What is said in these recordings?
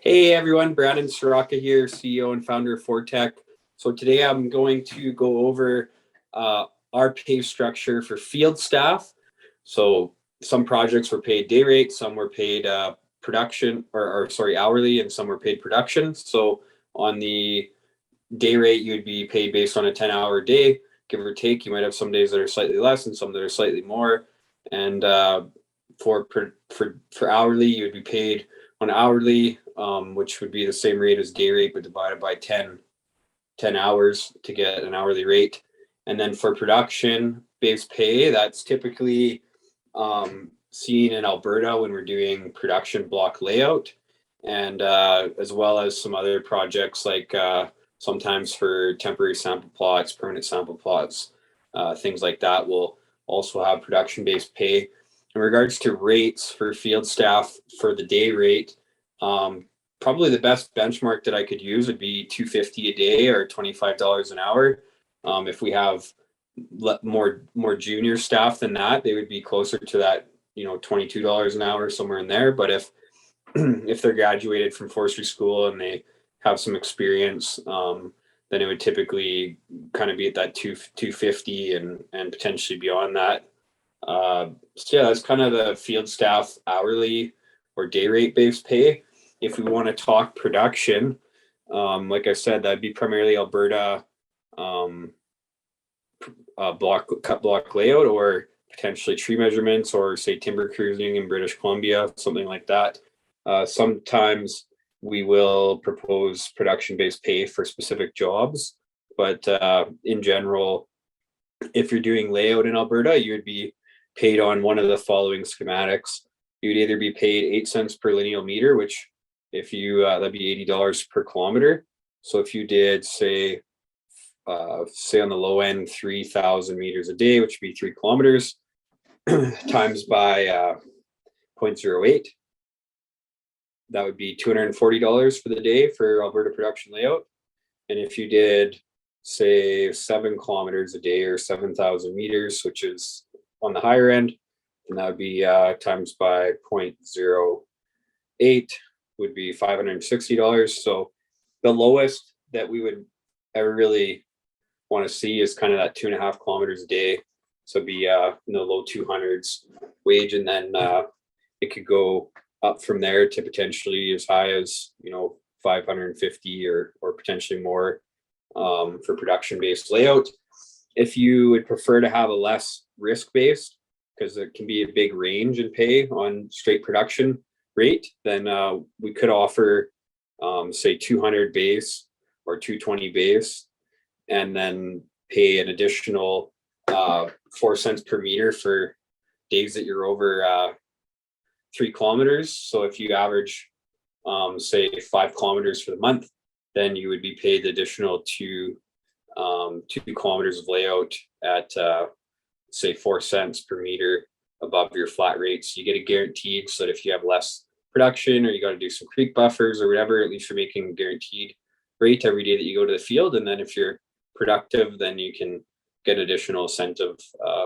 Hey everyone, Branden here, CEO and founder of Forteck. So today I'm going to go over our pay structure for field staff. So some projects were paid day rate, some were paid production or sorry, hourly, and some were paid production. So on the day rate, you'd be paid based on a 10-hour day, give or take. You might have some days that are slightly less and some that are slightly more. And for hourly, you'd be paid on hourly, which would be the same rate as day rate, but divided by 10 hours to get an hourly rate. And then for production based pay, that's typically seen in Alberta when we're doing production block layout, and as well as some other projects like sometimes for temporary sample plots, permanent sample plots, things like that will also have production based pay. In regards to rates for field staff for the day rate, probably the best benchmark that I could use would be $250 a day or $25 an hour. If we have more junior staff than that, they would be closer to that, $22 an hour, somewhere in there. But if if they're graduated from forestry school and they have some experience, then it would typically kind of be at that 250 and potentially beyond that. So yeah, that's kind of the field staff hourly or day rate based pay. If we want to talk production, like I said, that'd be primarily Alberta cut block layout, or potentially tree measurements, or say timber cruising in British Columbia, something like that. Sometimes we will propose production based pay for specific jobs, but in general, if you're doing layout in Alberta, you would be paid on one of the following schematics. You'd either be paid 8 cents per lineal meter, which if you that'd be $80 per kilometer. So if you did say on the low end 3,000 meters a day, which would be 3 kilometers, times by 0.08, that would be $240 for the day for Alberta production layout. And if you did say 7 kilometers a day or 7,000 meters, which is on the higher end, and that would be times by 0.08 would be $560. So the lowest that we would ever really want to see is kind of that 2.5 kilometers a day. So it'd be in the low 200s wage, and then it could go up from there to potentially as high as 550 or potentially more for production based layout. If you would prefer to have a less risk based, because it can be a big range in pay on straight production rate, then we could offer say 200 base or 220 base, and then pay an additional 4 cents per meter for days that you're over 3 kilometers. So if you average say 5 kilometers for the month, then you would be paid the additional 2 kilometers of layout at say 4 cents per meter above your flat rate. So you get a guaranteed, so that if you have less production or you got to do some creek buffers or whatever, at least you're making a guaranteed rate every day that you go to the field. And then if you're productive, then you can get additional incentive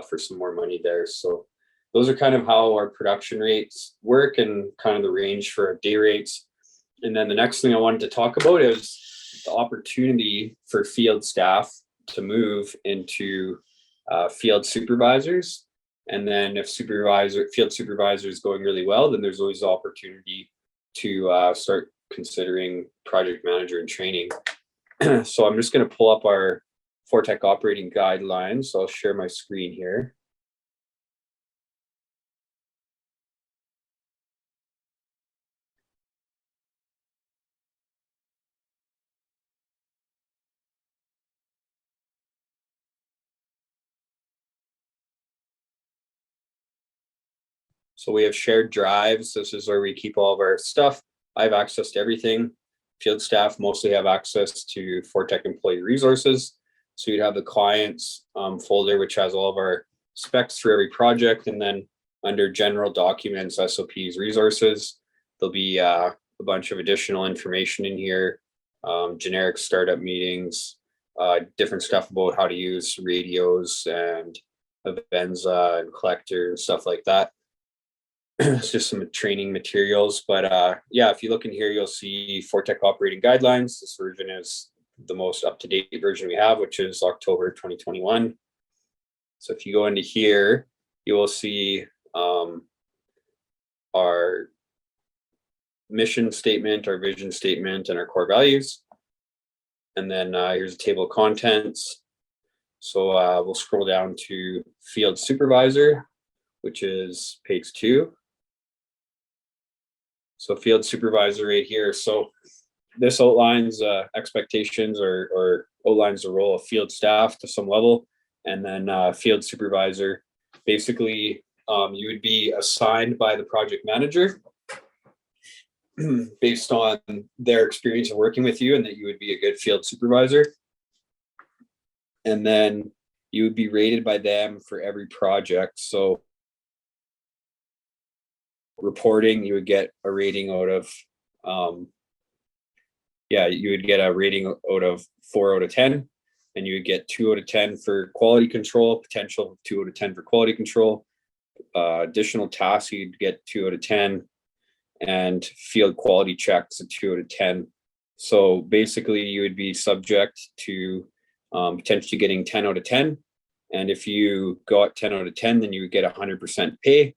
for some more money there. So those are kind of how our production rates work and kind of the range for our day rates. And then the next thing I wanted to talk about is the opportunity for field staff to move into field supervisors. And then if field supervisor is going really well, then there's always the opportunity to start considering project manager and training. So I'm just going to pull up our Forteck operating guidelines. So I'll share my screen here. So we have shared drives. This is where we keep all of our stuff. I have access to everything. Field staff mostly have access to Forteck employee resources. So you'd have the clients folder, which has all of our specs for every project. And then under general documents, SOPs, resources, there'll be a bunch of additional information in here, generic startup meetings, different stuff about how to use radios and Avenza and collector and stuff like that. it's just some training materials, but yeah, if you look in here, you'll see Forteck operating guidelines. This version is the most up-to-date version we have, which is October 2021. So if you go into here, you will see our mission statement, our vision statement, and our core values. And then here's a table of contents. So we'll scroll down to Field Supervisor, which is page 2. So Field Supervisor right here. So this outlines expectations or outlines the role of field staff to some level. And then Field Supervisor, basically you would be assigned by the project manager based on their experience of working with you and that you would be a good field supervisor. And then you would be rated by them for every project. So reporting, you would get a rating out of, you would get a rating out of 4 out of 10, and you would get 2 out of 10 for quality control, potential 2 out of 10 for quality control. Additional tasks, you'd get 2 out of 10, and field quality checks, a 2 out of 10. So basically you would be subject to potentially getting 10 out of 10. And if you got 10 out of 10, then you would get 100% pay.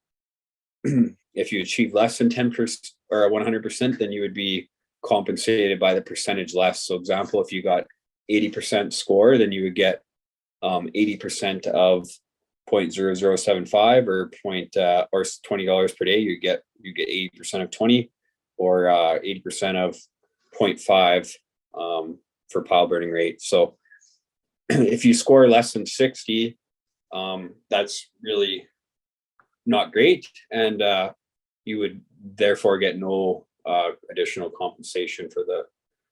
If you achieve less than 10% or 100%, then you would be compensated by the percentage less. So example, if you got 80% score, then you would get 80% of 0.0075 or $20 per day. You get 80% of 20, or 80% of 0.5 for pile burning rate. So if you score less than 60, that's really not great, and you would therefore get no additional compensation for the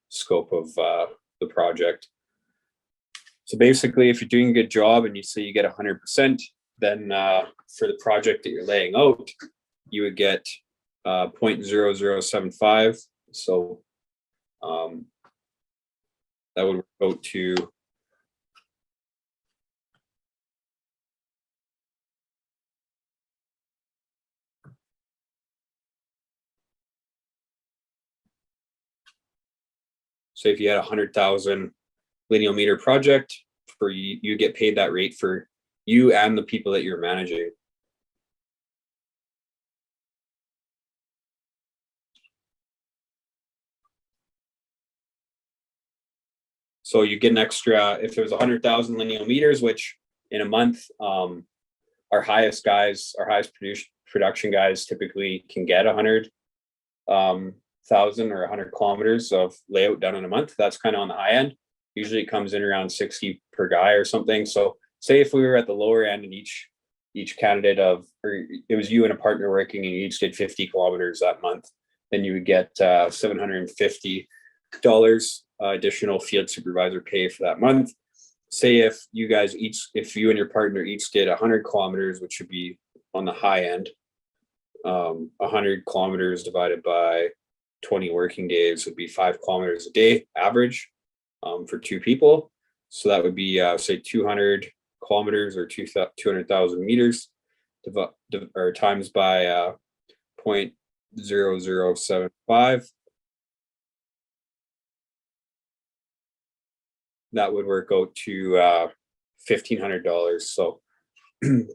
scope of the project. So basically, if you're doing a good job and you say you get 100%, then for the project that you're laying out, you would get 0.0075. So that would go to if you had 100,000 lineal meter project, for you get paid that rate for you and the people that you're managing. So you get an extra, if it was 100,000 lineal meters, which in a month, our highest production guys typically can get 100,000 or 100 kilometers of layout done in a month. That's kind of on the high end. Usually it comes in around 60 per guy or something. So say if we were at the lower end and each candidate or it was you and a partner working and you each did 50 kilometers that month, then you would get $750 additional field supervisor pay for that month. Say if you and your partner each did 100 kilometers, which would be on the high end, 100 kilometers divided by 20 working days would be 5 kilometers a day average for 2 people. So that would be say 200 kilometers or 200,000 meters or times by 0.0075. That would work out to $1,500. So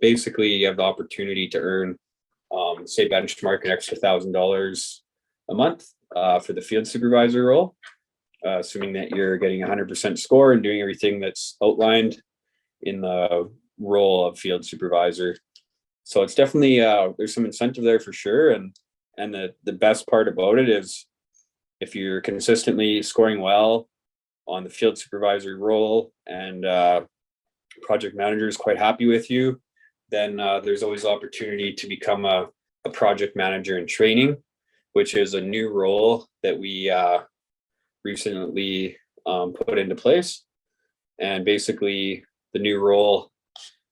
basically you have the opportunity to earn say benchmark an extra $1,000 a month for the field supervisor role, assuming that you're getting 100% score and doing everything that's outlined in the role of field supervisor. So it's definitely there's some incentive there for sure, and the best part about it is if you're consistently scoring well on the field supervisor role and project manager is quite happy with you, then there's always opportunity to become a project manager in training, which is a new role that we recently put into place. And basically the new role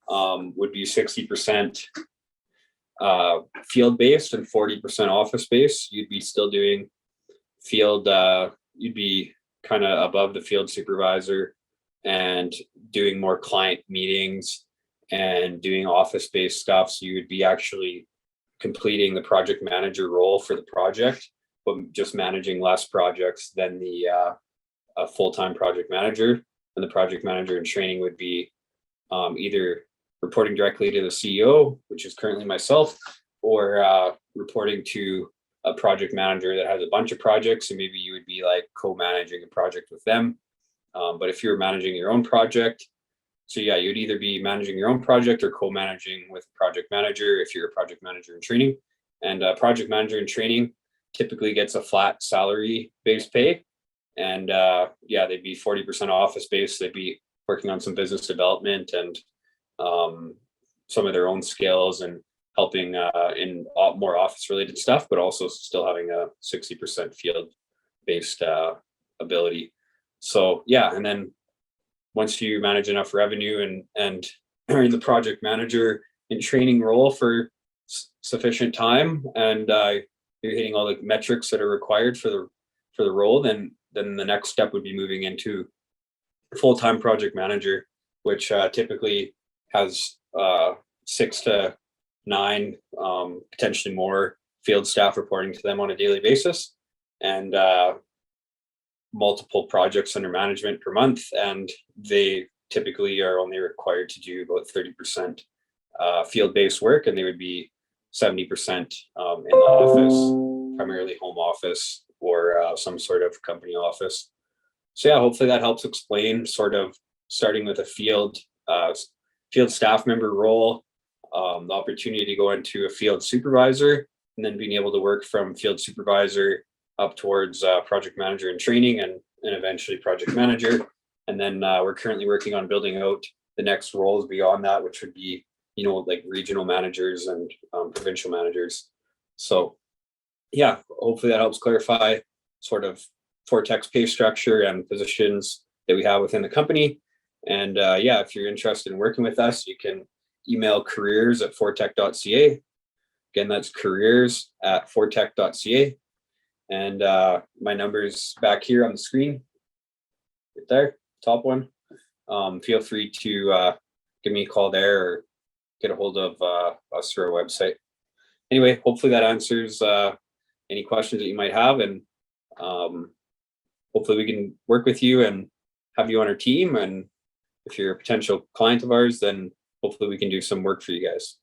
would be 60% field-based and 40% office-based. You'd be still doing field, you'd be kind of above the field supervisor and doing more client meetings and doing office-based stuff. So you would be actually completing the project manager role for the project, but just managing less projects than the a full-time project manager. And the project manager in training would be either reporting directly to the CEO, which is currently myself, or reporting to a project manager that has a bunch of projects, and maybe you would be like co-managing a project with them. But if you're managing your own project, so yeah, you'd either be managing your own project or co-managing with a project manager if you're a project manager in training. And a project manager in training typically gets a flat salary-based pay. And yeah, they'd be 40% office based. They'd be working on some business development and some of their own skills and helping in more office related stuff, but also still having a 60% field based ability. So yeah, and then once you manage enough revenue and are in the project manager in training role for sufficient time, and you're hitting all the metrics that are required for the role, then the next step would be moving into full-time project manager, which typically has 6 to 9, potentially more field staff reporting to them on a daily basis, and multiple projects under management per month. And they typically are only required to do about 30% field-based work, and they would be 70% in the office, primarily home office or some sort of company office. So yeah, hopefully that helps explain sort of starting with a field staff member role, the opportunity to go into a field supervisor, and then being able to work from field supervisor up towards project manager in training and eventually project manager. And then we're currently working on building out the next roles beyond that, which would be, you know, like regional managers and provincial managers. So yeah, hopefully that helps clarify sort of Forteck's pay structure and positions that we have within the company. And yeah, if you're interested in working with us, you can email careers@forteck.ca. Again, that's careers@forteck.ca. And my number's back here on the screen, right there, top one. Feel free to give me a call there or get a hold of us through our website. Anyway, hopefully that answers any questions that you might have, and hopefully we can work with you and have you on our team. And if you're a potential client of ours, then hopefully we can do some work for you guys.